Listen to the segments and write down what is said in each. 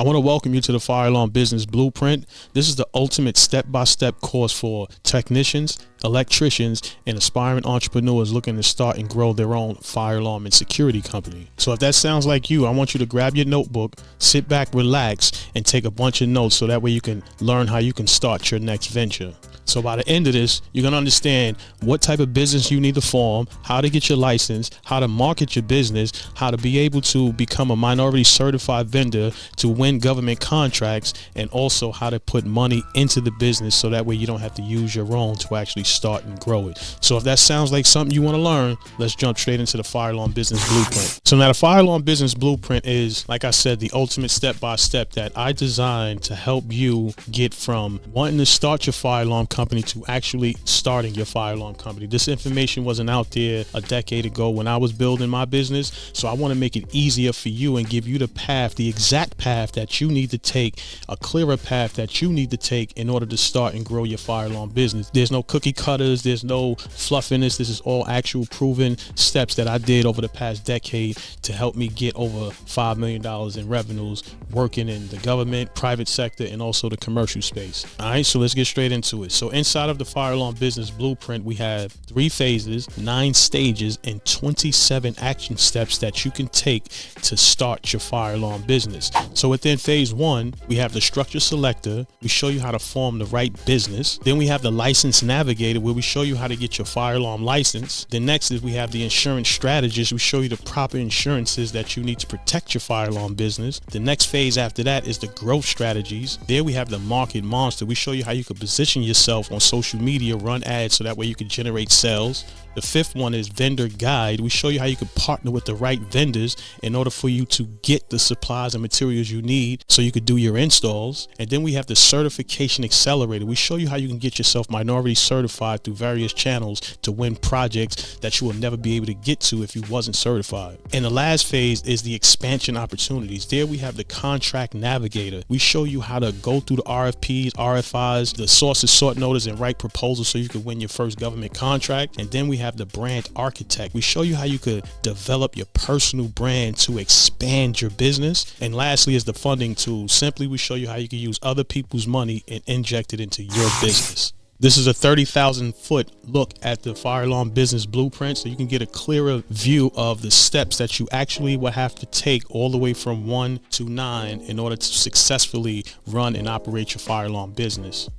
I want to welcome you to the Fire Alarm Business Blueprint. This is the ultimate step-by-step course for technicians, electricians, and aspiring entrepreneurs looking to start and grow their own fire alarm and security company. So if that sounds like you, I want you to grab your notebook, sit back, relax, and take a bunch of notes so that way you can learn how you can start your next venture. So by the end of this, you're going to understand what type of business you need to form, how to get your license, how to market your business, how to be able to become a minority certified vendor to win government contracts, and also how to put money into the business so that way you don't have to use your own to actually start and grow it. So if that sounds like something you want to learn, let's jump straight into the Fire Alarm Business Blueprint. So now the Fire Alarm Business Blueprint is, like I said, the ultimate step-by-step that I designed to help you get from wanting to start your fire alarm company to actually starting your fire alarm company. This information wasn't out there a decade ago when I was building my business, so I want to make it easier for you and give you the path, the exact path that you need to take, a clearer path that you need to take in order to start and grow your fire alarm business. There's no cookie cutters, there's no fluffiness. This is all actual proven steps that I did over the past decade to help me get over $5 million in revenues working in the government, private sector, and also the commercial space. All right, so let's get straight into it. So inside of the Fire Alarm Business Blueprint, we have 3 phases, 9 stages, and 27 action steps that you can take to start your fire alarm business. So within phase 1, we have the structure selector. We show you how to form the right business. Then we have the license navigator, where we show you how to get your fire alarm license. Then next is we have the insurance strategist. We show you the proper insurances that you need to protect your fire alarm business. The next phase after that is the growth strategies. There we have the market monster. We show you how you can position yourself on social media, run ads so that way you can generate sales. The 5th one is vendor guide. We show you how you can partner with the right vendors in order for you to get the supplies and materials you need so you could do your installs. And then we have the certification accelerator. We show you how you can get yourself minority certified through various channels to win projects that you will never be able to get to if you wasn't certified. And the last phase is the expansion opportunities. There we have the contract navigator. We show you how to go through the RFPs, RFIs, the sources, sort notice, and write proposals so you can win your first government contract. And then we have the brand architect. We show you how you could develop your personal brand to expand your business. And lastly is the funding tool. Simply, we show you how you can use other people's money and inject it into your business. This is a 30,000 foot look at the Fire Alarm Business Blueprint, so you can get a clearer view of the steps that you actually will have to take all the way from 1 to 9 in order to successfully run and operate your fire alarm business.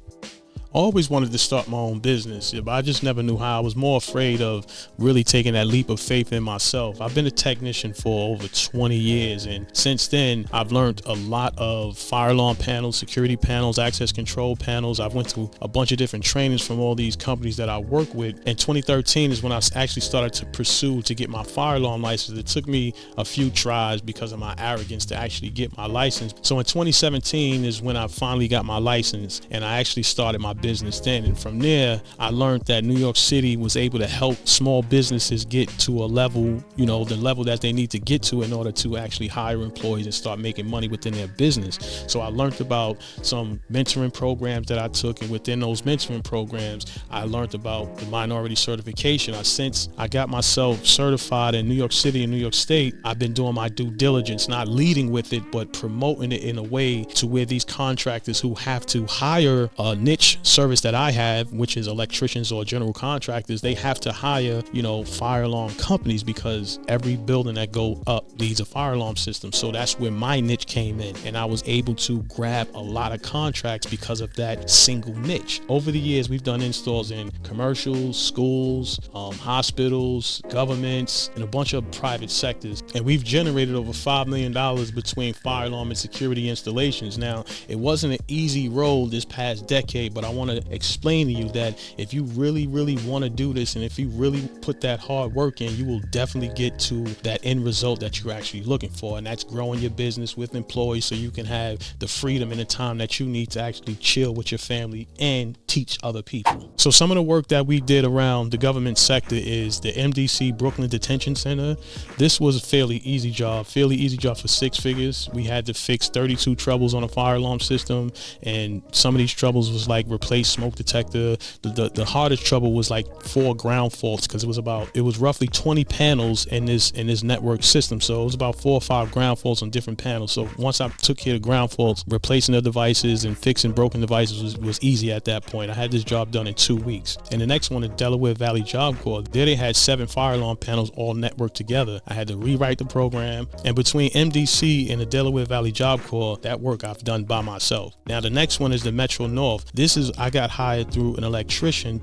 I always wanted to start my own business, but I just never knew how. I was more afraid of really taking that leap of faith in myself. I've been a technician for over 20 years, and since then, I've learned a lot of fire alarm panels, security panels, access control panels. I've went to a bunch of different trainings from all these companies that I work with. And 2013 is when I actually started to pursue to get my fire alarm license. It took me a few tries because of my arrogance to actually get my license. So in 2017 is when I finally got my license, and I actually started my business then. And from there, I learned that New York City was able to help small businesses get to a level, the level that they need to get to in order to actually hire employees and start making money within their business. So I learned about some mentoring programs that I took, and within those mentoring programs, I learned about the minority certification. Since I got myself certified in New York City and New York State, I've been doing my due diligence, not leading with it, but promoting it in a way to where these contractors who have to hire a niche service that I have, which is electricians or general contractors, they have to hire, fire alarm companies, because every building that go up needs a fire alarm system. So that's where my niche came in, and I was able to grab a lot of contracts because of that single niche. Over the years, we've done installs in commercials, schools, hospitals, governments, and a bunch of private sectors, and we've generated over $5 million between fire alarm and security installations. Now, it wasn't an easy road this past decade, but I want to explain to you that if you really want to do this, and if you really put that hard work in, you will definitely get to that end result that you're actually looking for, and that's growing your business with employees so you can have the freedom and the time that you need to actually chill with your family and teach other people. So some of the work that we did around the government sector is the MDC Brooklyn Detention Center. This was a fairly easy job for 6 figures. We had to fix 32 troubles on a fire alarm system, and some of these troubles was like replacing replace smoke detector. The hardest trouble was like 4 ground faults, because it was roughly 20 panels in this network system. So it was about 4 or 5 ground faults on different panels. So once I took care of ground faults, replacing the devices and fixing broken devices was easy at that point. I had this job done in 2 weeks. And the next one, the Delaware Valley Job Corps, there they had 7 fire alarm panels all networked together. I had to rewrite the program. And between MDC and the Delaware Valley Job Corps, that work I've done by myself. Now the next one is the Metro North. I got hired through an electrician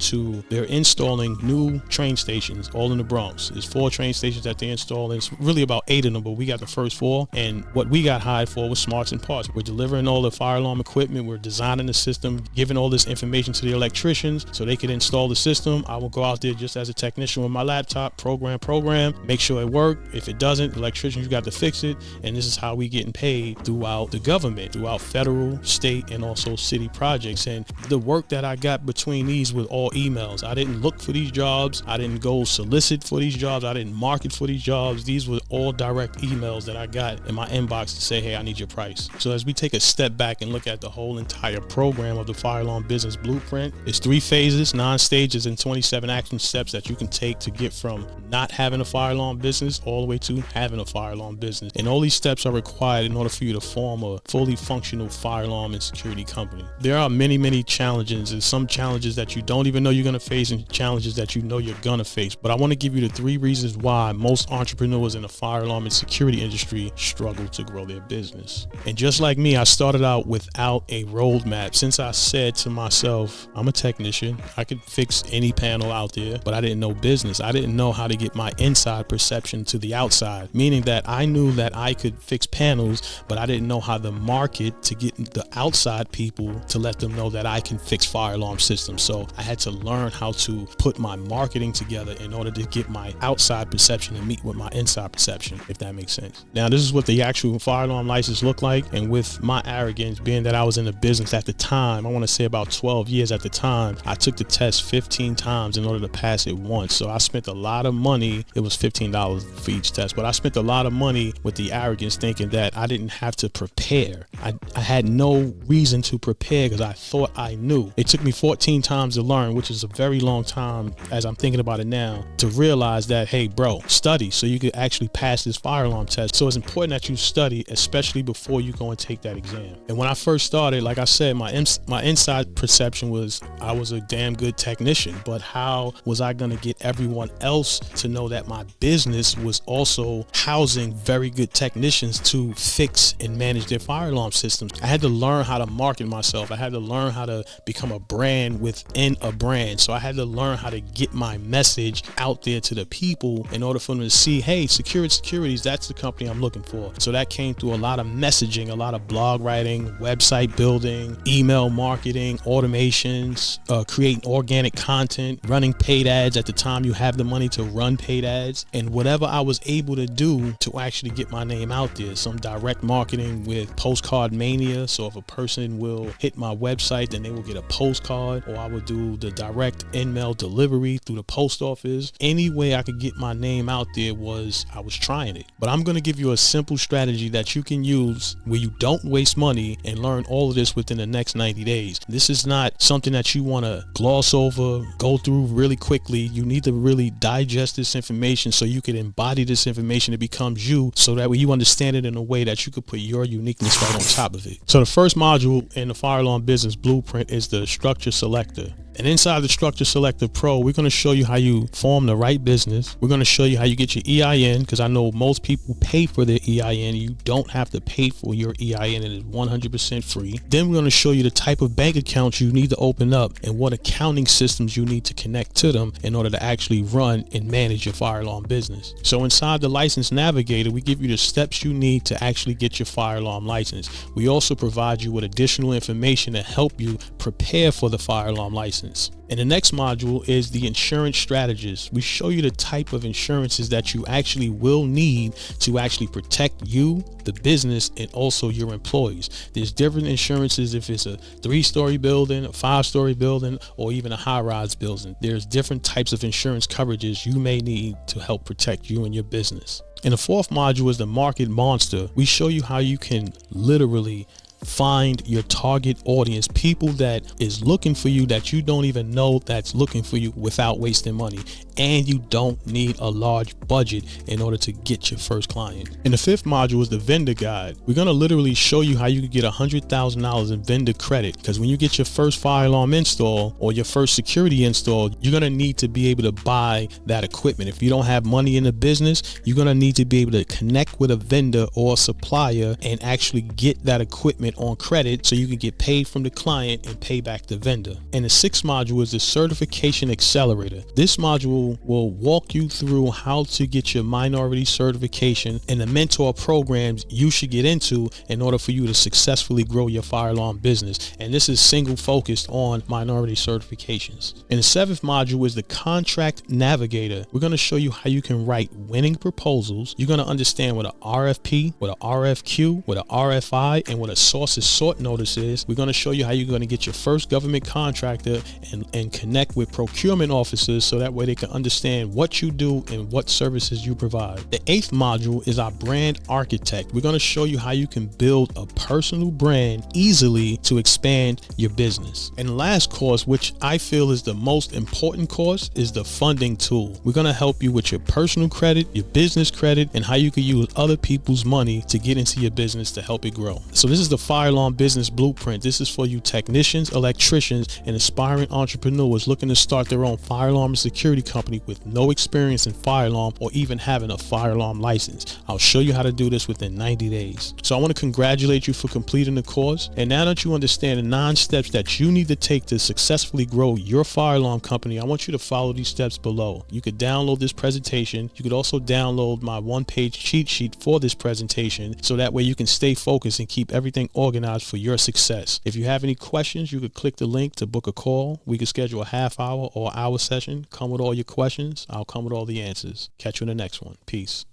they're installing new train stations all in the Bronx. There's 4 train stations that they install. It's really about 8 of them, but we got the first 4. And what we got hired for was smarts and parts. We're delivering all the fire alarm equipment. We're designing the system, giving all this information to the electricians so they could install the system. I will go out there just as a technician with my laptop, program, make sure it worked. If it doesn't, electricians, you got to fix it. And this is how we getting paid throughout the government, throughout federal, state, and also city projects. And the work that I got between these was all emails. I didn't look for these jobs. I didn't go solicit for these jobs. I didn't market for these jobs. These were all direct emails that I got in my inbox to say, hey, I need your price. So as we take a step back and look at the whole entire program of the Fire Alarm Business Blueprint, it's 3 phases, 9 stages, and 27 action steps that you can take to get from not having a fire alarm business all the way to having a fire alarm business. And all these steps are required in order for you to form a fully functional fire alarm and security company. There are many challenges, and some challenges that you don't even know you're going to face, and challenges that you know you're going to face. But I want to give you the 3 reasons why most entrepreneurs in the fire alarm and security industry struggle to grow their business. And just like me, I started out without a roadmap. Since I said to myself, I'm a technician, I could fix any panel out there, but I didn't know business. I didn't know how to get my inside perception to the outside, meaning that I knew that I could fix panels, but I didn't know how to market to get the outside people to let them know that I can fix fire alarm systems. So I had to learn how to put my marketing together in order to get my outside perception and meet with my inside perception, if that makes sense. Now, this is what the actual fire alarm license looked like. And with my arrogance, being that I was in the business at the time, I want to say about 12 years at the time, I took the test 15 times in order to pass it once. So I spent a lot of money. It was $15 for each test, but I spent a lot of money with the arrogance, thinking that I didn't have to prepare. I had no reason to prepare because I thought I knew. It took me 14 times to learn, which is a very long time as I'm thinking about it now, to realize that, hey, bro, study so you could actually pass this fire alarm test. So it's important that you study, especially before you go and take that exam. And when I first started, like I said, my inside perception was I was a damn good technician, but how was I going to get everyone else to know that my business was also housing very good technicians to fix and manage their fire alarm systems? I had to learn how to market myself. I had to learn how to become a brand within a brand. So I had to learn how to get my message out there to the people in order for them to see, hey, Securities, that's the company I'm looking for. So that came through a lot of messaging, a lot of blog writing, website building, email marketing, automations, creating organic content, running paid ads at the time you have the money to run paid ads, and whatever I was able to do to actually get my name out there. Some direct marketing with postcard mania. So if a person will hit my website, then they will get a postcard, or I would do the direct email delivery through the post office. Any way I could get my name out there I was trying it. But I'm going to give you a simple strategy that you can use where you don't waste money and learn all of this within the next 90 days. This is not something that you want to gloss over, go through really quickly. You need to really digest this information so you can embody this information. It becomes you, so that way you understand it in a way that you could put your uniqueness right on top of it. So the first module in the Fire Alarm Business Blueprint is the Structure Selector. And inside the Structure Selector Pro, we're going to show you how you form the right business. We're going to show you how you get your EIN, because I know most people pay for their EIN. You don't have to pay for your EIN. It is 100% free. Then we're going to show you the type of bank accounts you need to open up and what accounting systems you need to connect to them in order to actually run and manage your fire alarm business. So inside the License Navigator, we give you the steps you need to actually get your fire alarm license. We also provide you with additional information to help you prepare for the fire alarm license. And the next module is the Insurance Strategist. We show you the type of insurances that you actually will need to actually protect you, the business, and also your employees. There's different insurances if it's a 3-story building, a 5-story building, or even a high-rise building. There's different types of insurance coverages you may need to help protect you and your business. And the fourth module is the Market Monster. We show you how you can literally find your target audience, people that is looking for you that you don't even know that's looking for you without wasting money. And you don't need a large budget in order to get your first client. And the fifth module is the vendor guide. We're going to literally show you how you can get $100,000 in vendor credit, because when you get your first fire alarm install or your first security install, you're going to need to be able to buy that equipment. If you don't have money in the business, you're going to need to be able to connect with a vendor or a supplier and actually get that equipment on credit so you can get paid from the client and pay back the vendor. And the sixth module is the certification accelerator. This module will walk you through how to get your minority certification and the mentor programs you should get into in order for you to successfully grow your fire alarm business. And this is single focused on minority certifications. And the seventh module is the contract navigator. We're going to show you how you can write winning proposals. You're going to understand what an RFP, what an RFQ, what an RFI, and what a sources sort notice is. We're going to show you how you're going to get your first government contractor and connect with procurement officers so that way they can understand what you do and what services you provide. The eighth module is our brand architect. We're going to show you how you can build a personal brand easily to expand your business. And the last course, which I feel is the most important course, is the funding tool. We're going to help you with your personal credit, your business credit, and how you can use other people's money to get into your business to help it grow. So this is the fire alarm business blueprint. This is for you technicians, electricians, and aspiring entrepreneurs looking to start their own fire alarm and security company with no experience in fire alarm or even having a fire alarm license. I'll show you how to do this within 90 days. So I want to congratulate you for completing the course. And now that you understand the 9 steps that you need to take to successfully grow your fire alarm company, I want you to follow these steps below. You could download this presentation. You could also download my 1-page cheat sheet for this presentation, so that way you can stay focused and keep everything organized for your success. If you have any questions, you could click the link to book a call. We could schedule a half-hour or hour session. Come with all your questions. I'll come with all the answers. Catch you in the next one. Peace.